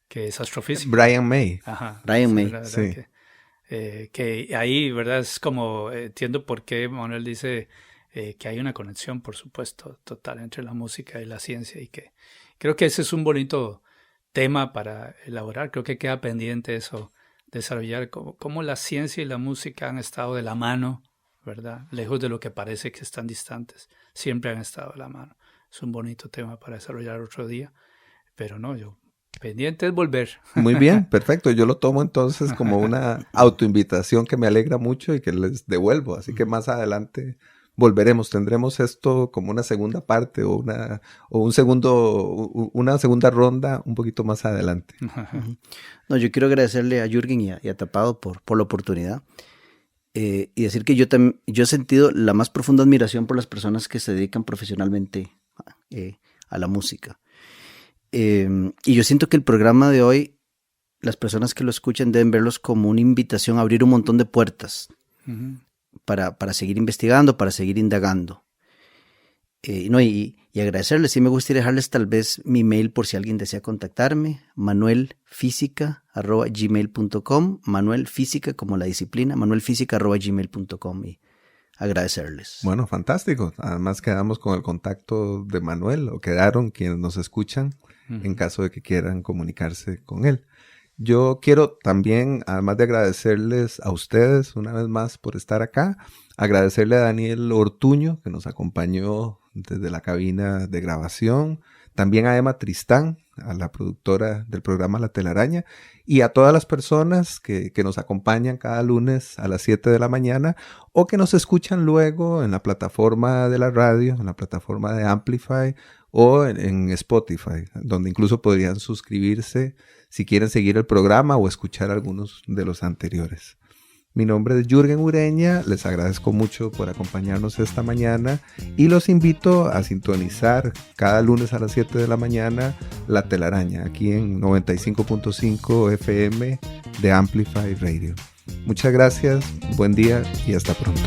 Que es astrofísico. Brian May. Ajá. Brian May. Sí. Que ahí, ¿verdad? Es como, entiendo por qué Manuel dice que hay una conexión, por supuesto, total entre la música y la ciencia, y que creo que ese es un bonito tema para elaborar. Creo que queda pendiente eso, desarrollar cómo la ciencia y la música han estado de la mano, ¿verdad? Lejos de lo que parece que están distantes, siempre han estado de la mano. Es un bonito tema para desarrollar otro día, pero no, yo pendiente es volver. Muy bien, perfecto. Yo lo tomo entonces como una autoinvitación que me alegra mucho y que les devuelvo. Así que más adelante volveremos. Tendremos esto como una segunda parte o una segunda ronda un poquito más adelante. No, yo quiero agradecerle a Jürgen y a Tapado por la oportunidad. Y decir que yo he sentido la más profunda admiración por las personas que se dedican profesionalmente a la música. Y yo siento que el programa de hoy, las personas que lo escuchan deben verlos como una invitación a abrir un montón de puertas para seguir investigando, para seguir indagando. Y agradecerles. Sí me gustaría dejarles tal vez mi mail por si alguien desea contactarme, manuelfisica@gmail.com, manuelfisica como la disciplina, manuelfisica@gmail.com, y agradecerles. Bueno, fantástico. Además quedamos con el contacto de Manuel, o quedaron quienes nos escuchan, en caso de que quieran comunicarse con él. Yo quiero también, además de agradecerles a ustedes una vez más por estar acá, agradecerle a Daniel Ortuño, que nos acompañó desde la cabina de grabación, también a Emma Tristán, a la productora del programa La Telaraña, y a todas las personas que nos acompañan cada lunes a las 7 de la mañana o que nos escuchan luego en la plataforma de la radio, en la plataforma de Amplify o en Spotify, donde incluso podrían suscribirse si quieren seguir el programa o escuchar algunos de los anteriores. Mi nombre es Jürgen Ureña, les agradezco mucho por acompañarnos esta mañana y los invito a sintonizar cada lunes a las 7 de la mañana La Telaraña, aquí en 95.5 FM de Amplify Radio. Muchas gracias, buen día y hasta pronto.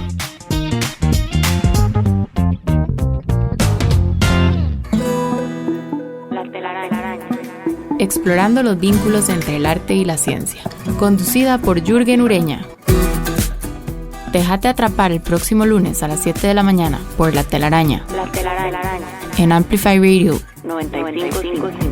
Explorando los vínculos entre el arte y la ciencia. Conducida por Jürgen Ureña. Déjate atrapar el próximo lunes a las 7 de la mañana por La Telaraña. En Amplify Radio 95.5.